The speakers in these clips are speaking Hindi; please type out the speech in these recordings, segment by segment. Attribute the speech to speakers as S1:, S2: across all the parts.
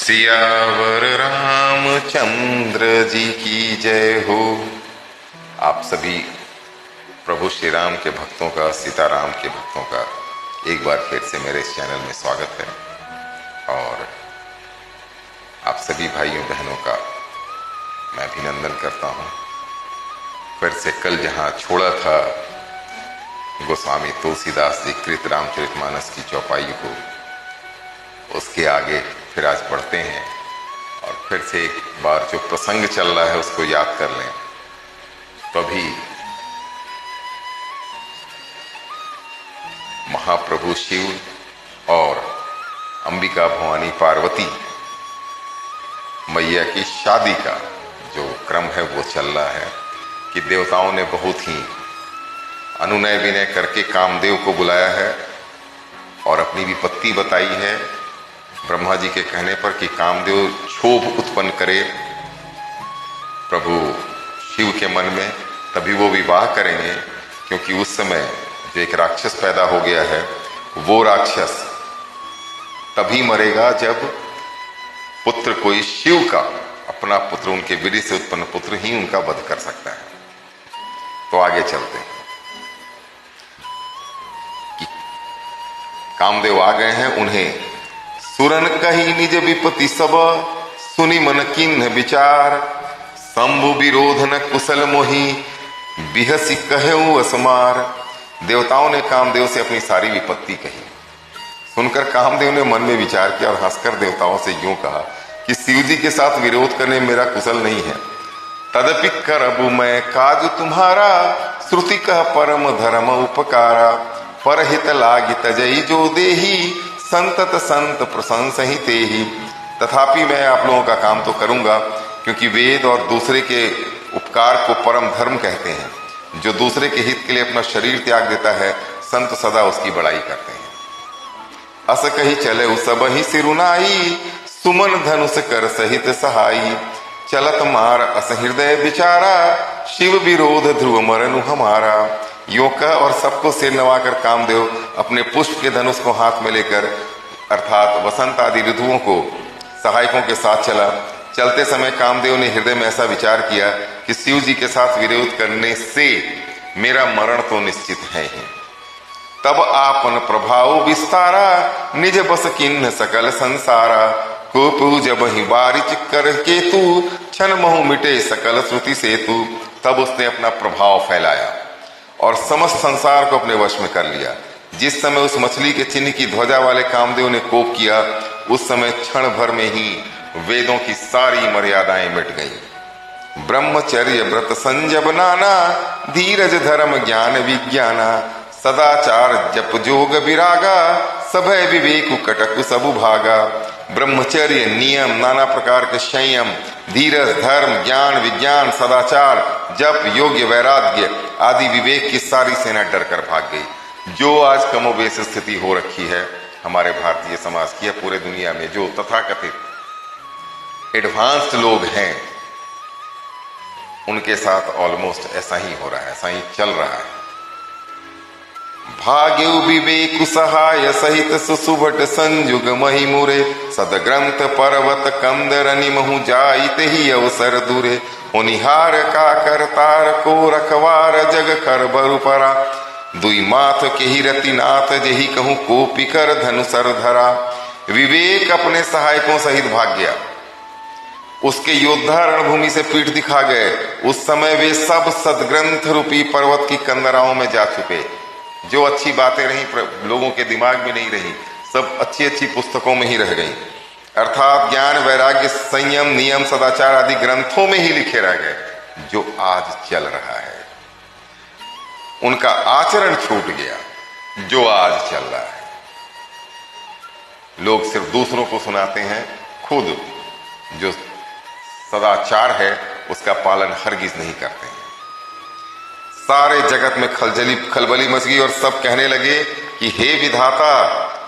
S1: सियावर रामचंद्र जी की जय हो। आप सभी प्रभु श्री राम के भक्तों का, सीताराम के भक्तों का एक बार फिर से मेरे इस चैनल में स्वागत है और आप सभी भाइयों बहनों का मैं अभिनंदन करता हूं। फिर से कल जहां छोड़ा था गोस्वामी तुलसीदास जी कृत रामचरितमानस की चौपाई को, उसके आगे फिर आज पढ़ते हैं और फिर से एक बार जो प्रसंग चल रहा है उसको याद कर लें। तभी महाप्रभु शिव और अंबिका भवानी पार्वती मैया की शादी का जो क्रम है वो चल रहा है कि देवताओं ने बहुत ही अनुनय विनय करके कामदेव को बुलाया है और अपनी विपत्ति बताई है ब्रह्मा जी के कहने पर कि कामदेव क्षोभ उत्पन्न करे प्रभु शिव के मन में, तभी वो विवाह करेंगे। क्योंकि उस समय जो एक राक्षस पैदा हो गया है वो राक्षस तभी मरेगा जब पुत्र कोई शिव का अपना पुत्र, उनके वीर से उत्पन्न पुत्र ही उनका वध कर सकता है। तो आगे चलते हैं कि कामदेव आ गए हैं। उन्हें सुरन कही निज विपत्ति सब, सुनि मन किन्ह विचार, शंभु विरोध न कुशल मोहि, बिहसी कहऊ असमार। देवताओं ने कामदेव से अपनी सारी विपत्ति कही। सुनकर कामदेव ने मन में विचार किया और हंसकर देवताओं से यूं कहा कि शिव जी के साथ विरोध करने मेरा कुशल नहीं है। तदपि करबु मैं काज तुम्हारा, श्रुति कह परम धर्म उपकारा, परहित लागी तजई जो देही, संतत संत प्रशंसहि तेहि। तथापि मैं आप लोगों का काम तो करूंगा, क्योंकि वेद और दूसरे के उपकार को परम धर्म कहते हैं। जो दूसरे के हित के लिए अपना शरीर त्याग देता है, संत सदा उसकी बड़ाई करते हैं। अस कही चले सब ही सिरुनाई, सुमन धनुष कर सहित सहाई, चलत मार अस हृदय विचारा, शिव विरोध ध्रुव मरनु हमारा। यो कह और सबको सिर नवाकर कामदेव अपने पुष्प के धनुष को हाथ में लेकर अर्थात वसंत आदि ऋतुओं को सहायकों के साथ चला। चलते समय कामदेव ने हृदय में ऐसा विचार किया कि शिव जी के साथ विरोध करने से मेरा मरण तो निश्चित है ही। तब आपन प्रभाव विस्तारा, निज बस किन्ह सकल संसारा, कोपु जब ही बारिच कर केतु, क्षण महु मिटे सकल श्रुति सेतु। तब उसने अपना प्रभाव फैलाया और समस्त संसार को अपने वश में कर लिया। जिस समय उस मछली के चिन्ह की ध्वजा वाले कामदेव ने कोप किया, उस समय क्षण भर में ही वेदों की सारी मर्यादाएं मिट गईं। ब्रह्मचर्य व्रत संजब नाना, धीरज धर्म ज्ञान विज्ञाना, सदाचार जप जोग विरागा, सभय विवेक कटक सबु भागा। ब्रह्मचर्य नियम, नाना प्रकार के संयम, धीरज धर्म ज्ञान विज्ञान, सदाचार जप योग्य वैराग्य आदि विवेक की सारी सेना डर कर भाग गई। जो आज कमोबेश स्थिति हो रखी है हमारे भारतीय समाज की, पूरे दुनिया में जो तथाकथित एडवांस्ड लोग हैं उनके साथ ऑलमोस्ट ऐसा ही हो रहा है, ऐसा ही चल रहा है। भाग्यु विवेक सहाय सहित सुसुभट संयुग मही मुरे, सदग्रंथ पर्वत कंदर निमहु जाइत ही अवसर दूरे। उनिहार का करतार को रखवार जग कर बरु परा, दुई माथ के ही रतिनाथ जही कहूं को पिकर धनुसर धरा। विवेक अपने सहायकों सहित भाग गया, उसके योद्धा रणभूमि से पीठ दिखा गए। उस समय वे सब सदग्रंथ रूपी पर्वत की कंदराओं में जा चुके। जो अच्छी बातें रही लोगों के दिमाग में नहीं रही, सब अच्छी अच्छी पुस्तकों में ही रह गई। अर्थात ज्ञान वैराग्य संयम नियम सदाचार आदि ग्रंथों में ही लिखे रह गए। जो आज चल रहा है उनका आचरण छूट गया। जो आज चल रहा है, लोग सिर्फ दूसरों को सुनाते हैं, खुद जो सदाचार है उसका पालन हरगिज नहीं करते हैं। सारे जगत में खलबली मच गई और सब कहने लगे कि हे विधाता,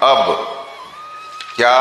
S1: अब क्या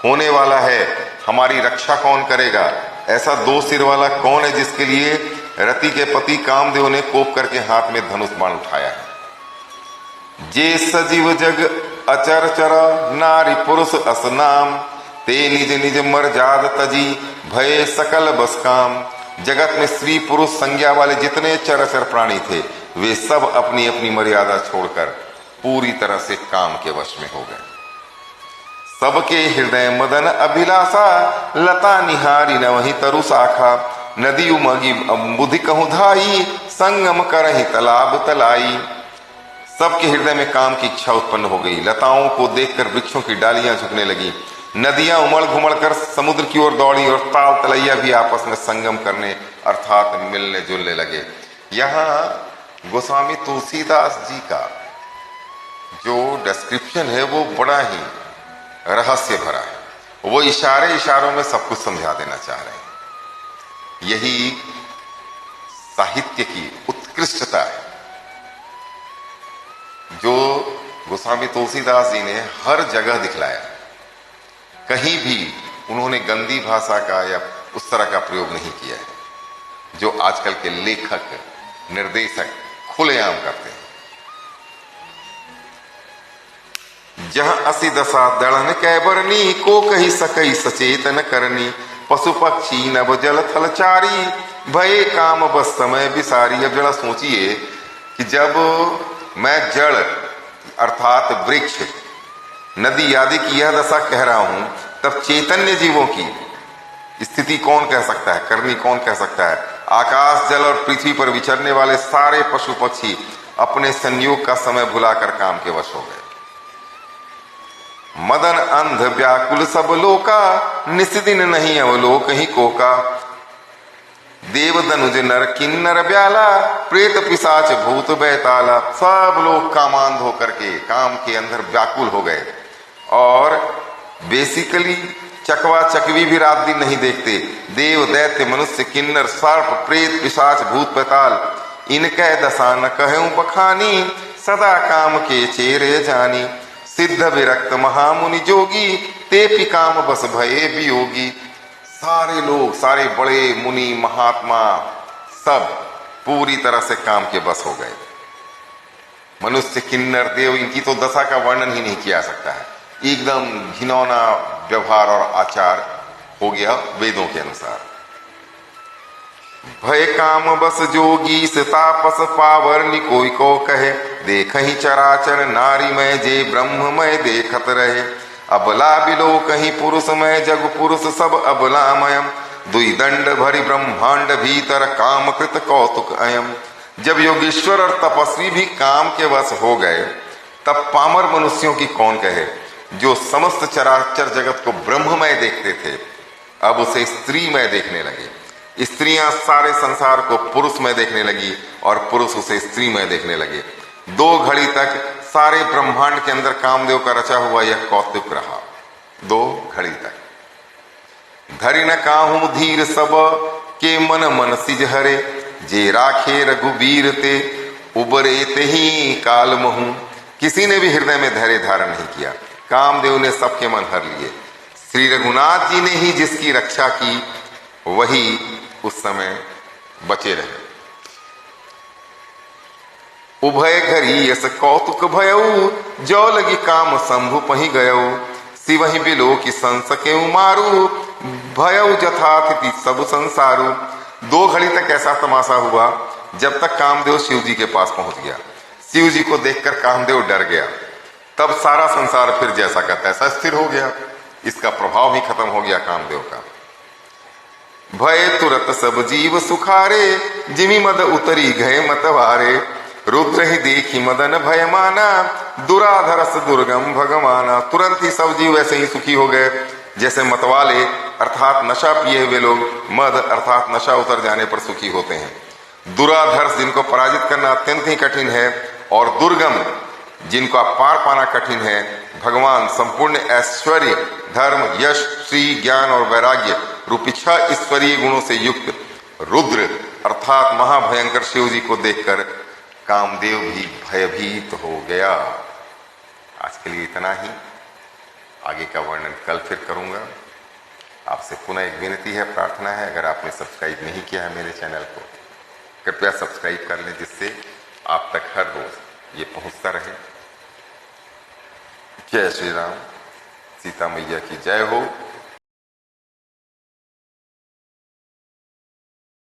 S1: होने वाला है, हमारी रक्षा कौन करेगा? ऐसा दो सिर वाला कौन है जिसके लिए रति के पति कामदेव ने कोप करके हाथ में धनुष बाण उठाया है। जे सजीव जग अचर चर, नारी पुरुष असनाम, ते निज निज मर्याद तजी भय सकल बस काम। जगत में स्त्री पुरुष संज्ञा वाले जितने चराचर प्राणी थे वे सब अपनी अपनी मर्यादा छोड़कर पूरी तरह से काम के वश में हो गए। सबके हृदय मदन अभिलाषा लता निहारी न वही तरु शाखा। नदी उमगी बुद्धि कहूं धाई संगम करहि तालाब तलाई। सबके हृदय में काम की इच्छा उत्पन्न हो गई। लताओं को देखकर वृक्षों की डालियां झुकने लगी। नदियां उमड़ घुमड़ कर समुद्र की ओर दौड़ी और ताल तलैया भी आपस में संगम करने अर्थात मिलने जुलने लगे। यहाँ गोस्वामी तुलसीदास जी का जो डिस्क्रिप्शन है वो बड़ा ही रहस्य भरा है। वो इशारे इशारों में सब कुछ समझा देना चाह रहे हैं। यही साहित्य की उत्कृष्टता है जो गोस्वामी तुलसीदास जी ने हर जगह दिखलाया। कहीं भी उन्होंने गंदी भाषा का या उस तरह का प्रयोग नहीं किया है जो आजकल के लेखक निर्देशक खुलेआम करते हैं। जहां असी दशा दड़न कैबरनी को कही सकई सचेतन करनी। पशु पक्षी नभ जल थलचारी भय काम बस समय बिसारी। अब जरा सोचिए कि जब मैं जड़ अर्थात वृक्ष नदी आदि की यह दशा कह रहा हूं तब चैतन्य जीवों की स्थिति कौन कह सकता है, करनी कौन कह सकता है। आकाश जल और पृथ्वी पर विचरने वाले सारे पशु पक्षी अपने संयोग का समय भुलाकर काम के वश हो गए। मदन अंध व्याकुल सब लोका निस्दिन नहीं अवलोक ही कोका। देव दनुज नर किन्नर ब्याला प्रेत पिशाच भूत बैताला। सब लोग कामांध होकर के काम के अंदर व्याकुल हो गए और बेसिकली चकवा चकवी भी रात दिन नहीं देखते। देव दैत्य मनुष्य किन्नर सर्प प्रेत पिशाच भूत बैताल इनके दशा न कहूं बखानी सदा काम के चेरे जानी। सिद्ध विरक्त महामुनि जोगी ते पि काम बस भये वियोगी। सारे लोग सारे बड़े मुनि महात्मा सब पूरी तरह से काम के बस हो गए। मनुष्य किन्नर देव इनकी तो दशा का वर्णन ही नहीं किया सकता है। एकदम घिनौना व्यवहार और आचार हो गया वेदों के अनुसार। भय काम बस जोगी से तापस पावर कोई को कहे। देख ही चराचर नारी में जे ब्रह्ममय देखत रहे। अबला बिलो कहीं पुरुषमय जग पुरुष सब अबलामयम। दुई दंड भरी ब्रह्मांड भीतर काम कृत कौतुक अयम। जब योगेश्वर और तपस्वी भी काम के वश हो गए तब पामर मनुष्यों की कौन कहे। जो समस्त चराचर जगत को ब्रह्ममय देखते थे अब उसे स्त्रीमय देखने लगे। स्त्रियां सारे संसार को पुरुषमय देखने लगी और पुरुष उसे स्त्रीमय देखने लगे। 2 घड़ी तक सारे ब्रह्मांड के अंदर कामदेव का रचा हुआ यह कौतुक रहा। 2 घड़ी तक धरि न काहू धीर सब के मन मन सिज हरे। जे राखे रघुवीर ते उबरे ते ही काल महू। किसी ने भी हृदय में धैर्य धारण नहीं किया। कामदेव ने सबके मन हर लिए। श्री रघुनाथ जी ने ही जिसकी रक्षा की वही उस समय बचे रहे। उभय घरी यस कौतुक भयऊ जो लगी काम शंभु पही गयऊ। सिवहि बिलो की संसके मारू भयऊ जथाथिति सब संसारू। 2 घड़ी तक ऐसा तमाशा हुआ जब तक कामदेव शिव जी के पास पहुंच गया। शिव जी को देखकर कामदेव डर गया। तब सारा संसार फिर जैसा का तैसा स्थिर हो गया। इसका प्रभाव ही खत्म हो गया कामदेव का। भय तुरत सब जीव सुखारे जिमि मद उतरी गए मतवारे। रुद्र ही देखी मदन भय माना दुराधरस दुर्गम भगवाना। तुरंत ही सब जीव ऐसे ही सुखी हो गए जैसे मतवाले अर्थात नशा पिए हुए लोग मद अर्थात नशा उतर जाने पर सुखी होते हैं। दुराधर्ष जिनको पराजित करना अत्यंत ही कठिन है और दुर्गम जिनको पार पाना कठिन है। भगवान संपूर्ण ऐश्वर्य धर्म यश श्री ज्ञान और वैराग्य रूपी 6 ईश्वरीय गुणों से युक्त रुद्र अर्थात महाभयंकर शिव जी को देखकर कामदेव भी भयभीत हो गया। आज के लिए इतना ही। आगे का वर्णन कल फिर करूंगा। आपसे पुनः एक विनती है, प्रार्थना है, अगर आपने सब्सक्राइब नहीं किया है मेरे चैनल को कृपया सब्सक्राइब कर लें जिससे आप तक हर रोज ये पहुंचता रहे। जय श्री राम। सीता मैया की जय हो।